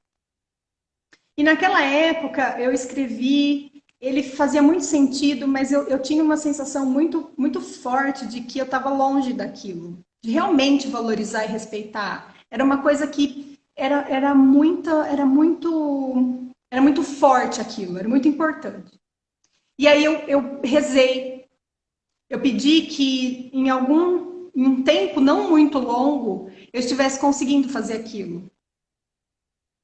Speaker 3: E naquela época eu escrevi, ele fazia muito sentido, mas eu tinha uma sensação muito, muito forte de que eu estava longe daquilo, de realmente valorizar e respeitar. Era uma coisa que era muito forte aquilo, era muito importante. E aí eu rezei, eu pedi que em um tempo não muito longo eu estivesse conseguindo fazer aquilo.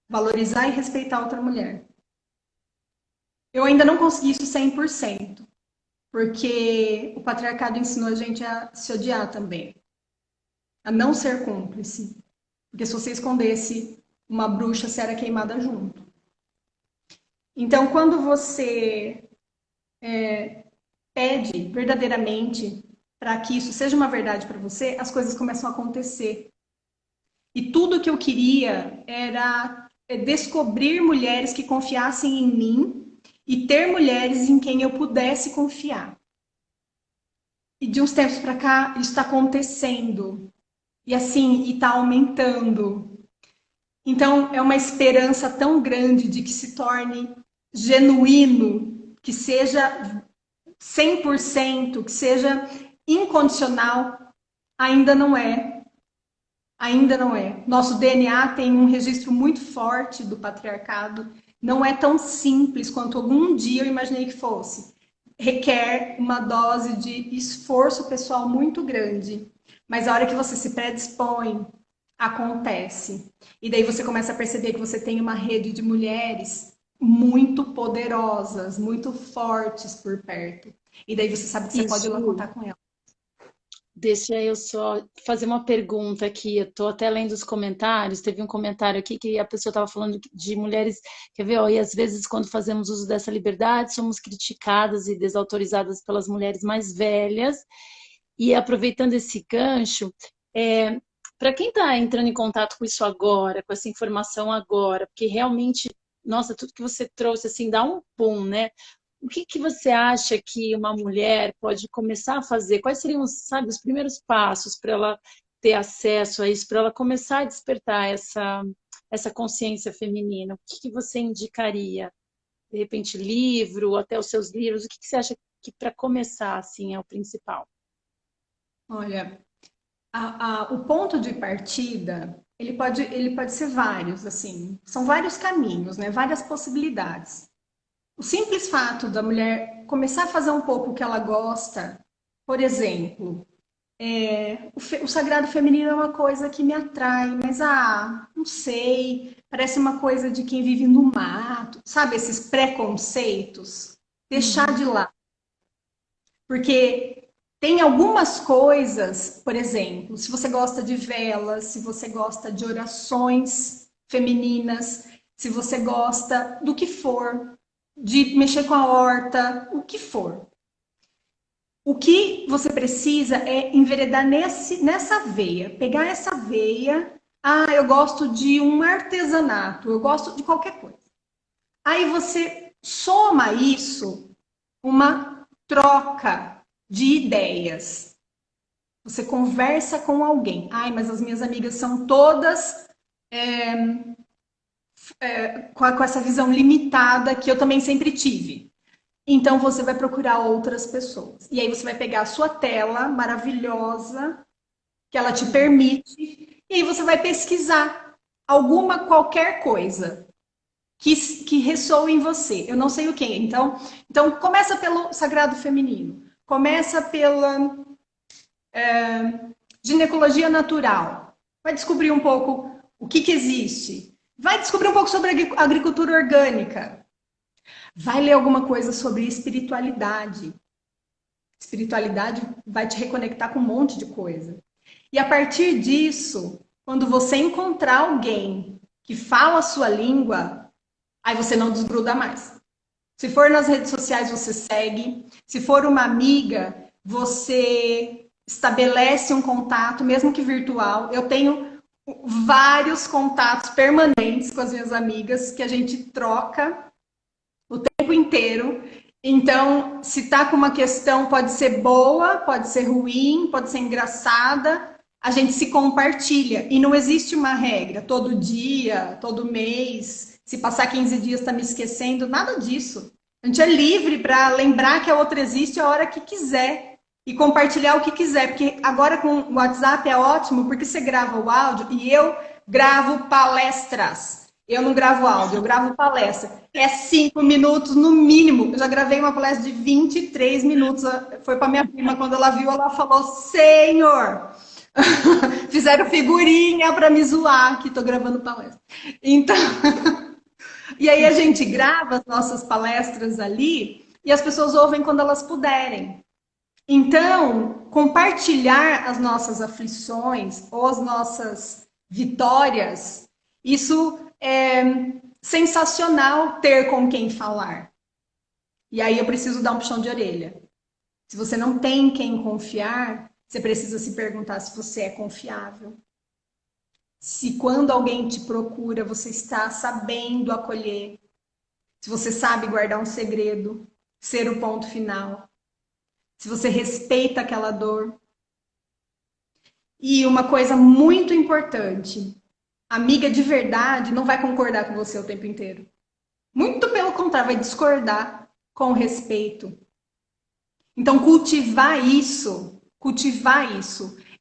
Speaker 3: Valorizar e respeitar outra mulher. Eu ainda não consegui isso 100%, porque o patriarcado ensinou a gente a se odiar também, a não ser cúmplice. Porque se você escondesse uma bruxa, você era queimada junto. Então, quando você pede verdadeiramente para que isso seja uma verdade para você, as coisas começam a acontecer. E tudo que eu queria era descobrir mulheres que confiassem em mim e ter mulheres em quem eu pudesse confiar. E de uns tempos para cá, isso está acontecendo. E assim, está aumentando. Então, é uma esperança tão grande de que se torne genuíno, que seja 100%, que seja incondicional, ainda não é. Ainda não é. Nosso DNA tem um registro muito forte do patriarcado. Não é tão simples quanto algum dia eu imaginei que fosse. Requer uma dose de esforço pessoal muito grande. Mas a hora que você se predispõe, acontece. E daí você começa a perceber que você tem uma rede de mulheres muito poderosas, muito fortes por perto. E daí você sabe que você pode ir lá
Speaker 1: Isso.
Speaker 3: contar com elas.
Speaker 1: Deixa eu só fazer uma pergunta aqui. Eu estou até lendo os comentários. Teve um comentário aqui que a pessoa estava falando de mulheres. Quer ver? Ó, e às vezes, quando fazemos uso dessa liberdade, somos criticadas e desautorizadas pelas mulheres mais velhas. E aproveitando esse gancho, para quem está entrando em contato com isso agora, com essa informação agora, porque realmente, nossa, tudo que você trouxe assim dá um pum, né? O que você acha que uma mulher pode começar a fazer? Quais seriam, sabe, os primeiros passos para ela ter acesso a isso, para ela começar a despertar essa consciência feminina? O que você indicaria? De repente, livro, até os seus livros? O que você acha que para começar assim é o principal?
Speaker 3: Olha, o ponto de partida, ele pode ser vários, assim, são vários caminhos, né? Várias possibilidades. O simples fato da mulher começar a fazer um pouco o que ela gosta, por exemplo, O sagrado feminino é uma coisa que me atrai, mas não sei, parece uma coisa de quem vive no mato, sabe? Esses preconceitos, deixar de
Speaker 2: Uhum.
Speaker 3: lado. Porque tem algumas coisas, por exemplo, se você gosta de velas, se você gosta de orações femininas, se você gosta do que for, de mexer com a horta, o que for. O que você precisa é enveredar nessa veia, pegar essa veia. Ah, eu gosto de um artesanato, eu gosto de qualquer coisa. Aí você soma isso, uma troca de ideias. Você conversa com alguém. Ai, mas as minhas amigas são todas com essa visão limitada que eu também sempre tive. Então você vai procurar outras pessoas. E aí você vai pegar a sua tela maravilhosa, que ela te permite, e aí você vai pesquisar qualquer coisa que ressoe em você. Eu não sei o que. Então começa pelo sagrado feminino. Começa pela ginecologia natural. Vai descobrir um pouco o que existe. Vai descobrir um pouco sobre a agricultura orgânica. Vai ler alguma coisa sobre espiritualidade. Espiritualidade vai te reconectar com um monte de coisa. E a partir disso, quando você encontrar alguém que fala a sua língua, aí você não desgruda mais. Se for nas redes sociais, você segue. Se for uma amiga, você estabelece um contato, mesmo que virtual. Eu tenho vários contatos permanentes com as minhas amigas que a gente troca o tempo inteiro. Então, se está com uma questão, pode ser boa, pode ser ruim, pode ser engraçada, a gente se compartilha. E não existe uma regra, todo dia, todo mês, se passar 15 dias está me esquecendo, nada disso. A gente é livre para lembrar que a outra existe a hora que quiser e compartilhar o que quiser, porque agora com o WhatsApp é ótimo, porque você grava o áudio e eu gravo palestras. Eu não gravo áudio, eu gravo palestra. É 5 minutos no mínimo. Eu já gravei uma palestra de 23 minutos. Foi para minha prima, quando ela viu, ela falou: Senhor! Fizeram figurinha para me zoar que estou gravando palestra. Então, e aí a gente grava as nossas palestras ali e as pessoas ouvem quando elas puderem. Então, compartilhar as nossas aflições ou as nossas vitórias, isso é sensacional ter com quem falar. E aí eu preciso dar um puxão de orelha. Se você não tem quem confiar, você precisa se perguntar se você é confiável. Se quando alguém te procura, você está sabendo acolher. Se você sabe guardar um segredo, ser o ponto final. Se você respeita aquela dor. E uma coisa muito importante, amiga de verdade não vai concordar com você o tempo inteiro. Muito pelo contrário, vai discordar com respeito. Então, cultivar isso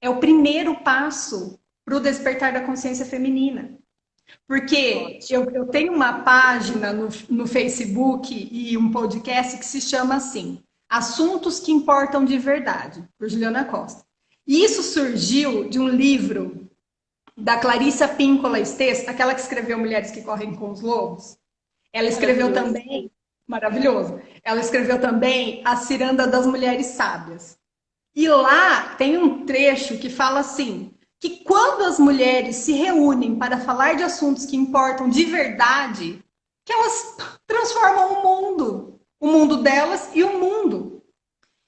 Speaker 3: é o primeiro passo para o despertar da consciência feminina. Porque eu tenho uma página no Facebook e um podcast que se chama assim, Assuntos que Importam de Verdade, por Juliana Costa. E isso surgiu de um livro da Clarissa Píncola Estes, aquela que escreveu Mulheres que Correm com os Lobos. Ela escreveu também, maravilhoso, ela escreveu também A Ciranda das Mulheres Sábias. E lá tem um trecho que fala assim, que quando as mulheres se reúnem para falar de assuntos que importam de verdade, que elas transformam o mundo delas e o mundo.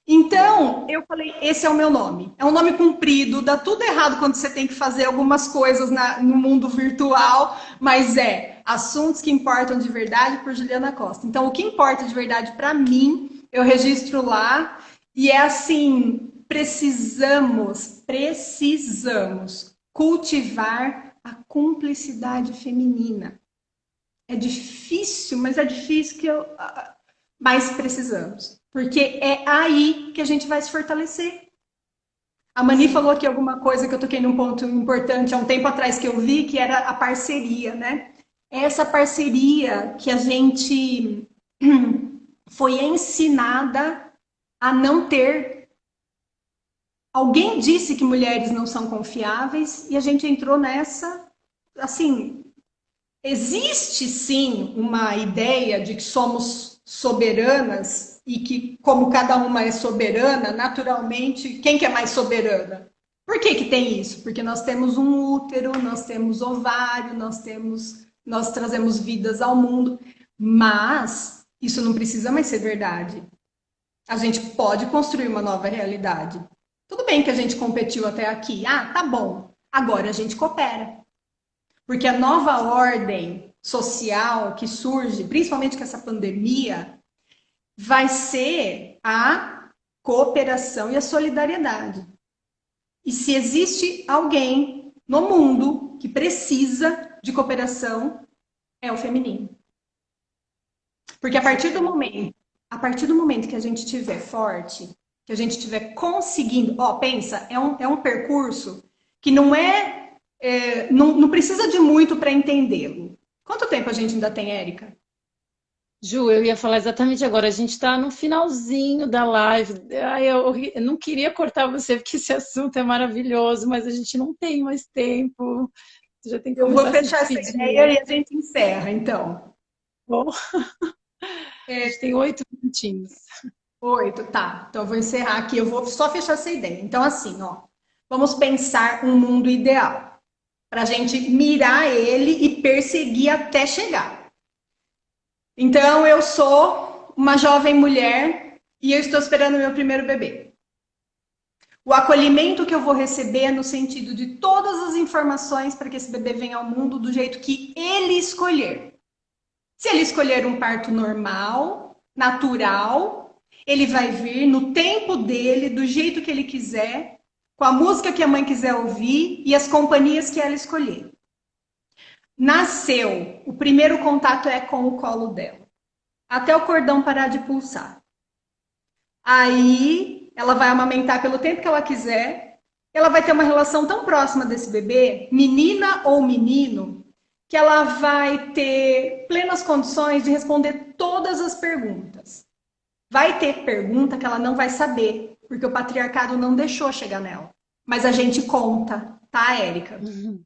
Speaker 3: Então, eu falei, esse é o meu nome. É um nome comprido, dá tudo errado quando você tem que fazer algumas coisas no mundo virtual, mas é Assuntos que Importam de Verdade por Juliana Costa. Então, o que importa de verdade para mim, eu registro lá, e é assim, precisamos cultivar a cumplicidade feminina. É difícil, mas é difícil mas precisamos. Porque é aí que a gente vai se fortalecer. A Mani falou aqui alguma coisa que eu toquei num ponto importante há um tempo atrás que eu vi, que era a parceria, né? Essa parceria que a gente foi ensinada a não ter Alguém disse que mulheres não são confiáveis e a gente entrou nessa, assim, existe sim uma ideia de que somos soberanas e que, como cada uma é soberana, naturalmente, quem que é mais soberana? Por que que tem isso? Porque nós temos um útero, nós temos ovário, nós trazemos vidas ao mundo, mas isso não precisa mais ser verdade. A gente pode construir uma nova realidade. Tudo bem que a gente competiu até aqui. Ah, tá bom. Agora a gente coopera. Porque a nova ordem social que surge, principalmente com essa pandemia, vai ser a cooperação e a solidariedade. E se existe alguém no mundo que precisa de cooperação, é o feminino. Porque a partir do momento que a gente estiver forte, que a gente estiver conseguindo, pensa, é um percurso que não precisa de muito para entendê-lo. Quanto tempo a gente ainda tem, Érica?
Speaker 1: Ju, eu ia falar exatamente agora. A gente está no finalzinho da live. Ai, eu não queria cortar você, porque esse assunto é maravilhoso, mas a gente não tem mais tempo. Você já tem que
Speaker 3: Eu vou
Speaker 1: começar a se
Speaker 3: fechar essa
Speaker 1: despedir.
Speaker 3: ideia e a gente encerra, então.
Speaker 1: Bom, a gente tem 8 minutinhos.
Speaker 3: 8, tá. Então eu vou encerrar aqui, eu vou só fechar essa ideia. Então, assim, vamos pensar um mundo ideal para a gente mirar ele e perseguir até chegar. Então, eu sou uma jovem mulher e eu estou esperando o meu primeiro bebê. O acolhimento que eu vou receber é no sentido de todas as informações para que esse bebê venha ao mundo do jeito que ele escolher. Se ele escolher um parto normal, natural, ele vai vir no tempo dele, do jeito que ele quiser, com a música que a mãe quiser ouvir e as companhias que ela escolher. Nasceu, o primeiro contato é com o colo dela, até o cordão parar de pulsar. Aí ela vai amamentar pelo tempo que ela quiser, ela vai ter uma relação tão próxima desse bebê, menina ou menino, que ela vai ter plenas condições de responder todas as perguntas. Vai ter pergunta que ela não vai saber, porque o patriarcado não deixou chegar nela. Mas a gente conta, tá, Érica?
Speaker 1: Uhum.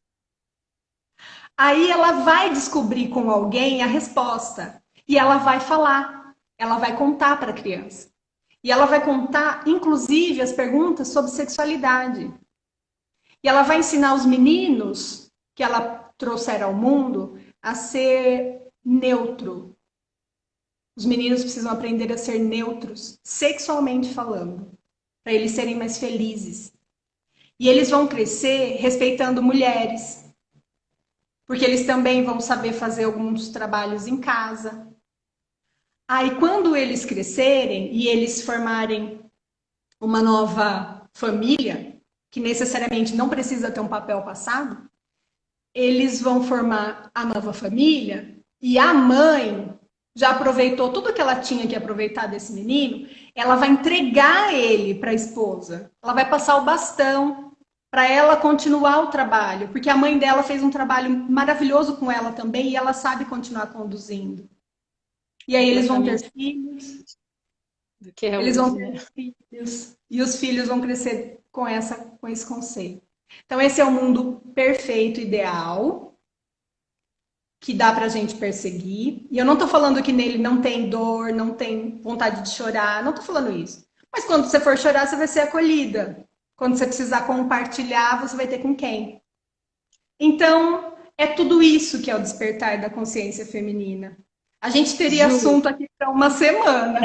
Speaker 3: Aí ela vai descobrir com alguém a resposta. E ela vai falar, ela vai contar para a criança. E ela vai contar, inclusive, as perguntas sobre sexualidade. E ela vai ensinar os meninos que ela trouxer ao mundo a ser neutro. Os meninos precisam aprender a ser neutros, sexualmente falando, para eles serem mais felizes. E eles vão crescer respeitando mulheres, porque eles também vão saber fazer alguns trabalhos em casa. Aí, quando eles crescerem e eles formarem uma nova família, que necessariamente não precisa ter um papel passado, eles vão formar a nova família e a mãe já aproveitou tudo que ela tinha que aproveitar desse menino, ela vai entregar ele para a esposa. Ela vai passar o bastão para ela continuar o trabalho, porque a mãe dela fez um trabalho maravilhoso com ela também e ela sabe continuar conduzindo. E aí eles vão ter filhos, eles vão ter filhos, e os filhos vão crescer com esse conceito. Então esse é o mundo perfeito, ideal, que dá pra gente perseguir. E eu não tô falando que nele não tem dor, não tem vontade de chorar, não tô falando isso. Mas quando você for chorar, você vai ser acolhida. Quando você precisar compartilhar, você vai ter com quem? Então, é tudo isso que é o despertar da consciência feminina. A gente teria
Speaker 1: Ju,
Speaker 3: assunto aqui para uma semana.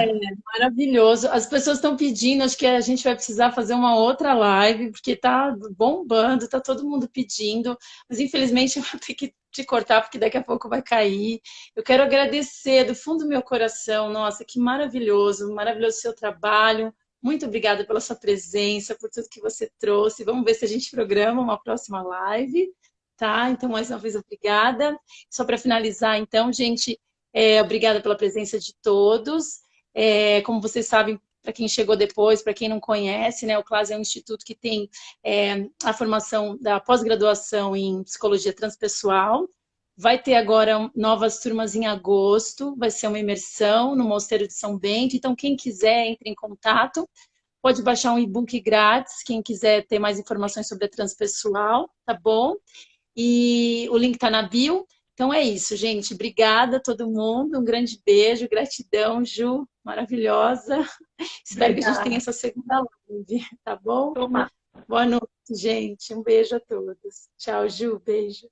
Speaker 1: maravilhoso. As pessoas estão pedindo, acho que a gente vai precisar fazer uma outra live, porque tá bombando, tá todo mundo pedindo, mas infelizmente eu vou ter que te cortar, porque daqui a pouco vai cair. Eu quero agradecer do fundo do meu coração, nossa, que maravilhoso, maravilhoso seu trabalho. Muito obrigada pela sua presença, por tudo que você trouxe. Vamos ver se a gente programa uma próxima live, tá? Então, mais uma vez, obrigada. Só para finalizar, então, gente, obrigada pela presença de todos. Como vocês sabem, para quem chegou depois, para quem não conhece, né, o CLAS é um instituto que tem a formação da pós-graduação em psicologia transpessoal. Vai ter agora novas turmas em agosto, vai ser uma imersão no Mosteiro de São Bento. Então, quem quiser, entre em contato. Pode baixar um e-book grátis, quem quiser ter mais informações sobre a transpessoal, tá bom? E o link está na bio. Então é isso, gente. Obrigada a todo mundo. Um grande beijo, gratidão, Ju, maravilhosa. Espero que a gente tenha
Speaker 3: Obrigada.
Speaker 1: essa segunda live, tá bom?
Speaker 3: Tomara.
Speaker 1: Boa noite, gente. Um beijo a todos. Tchau, Ju. Beijo.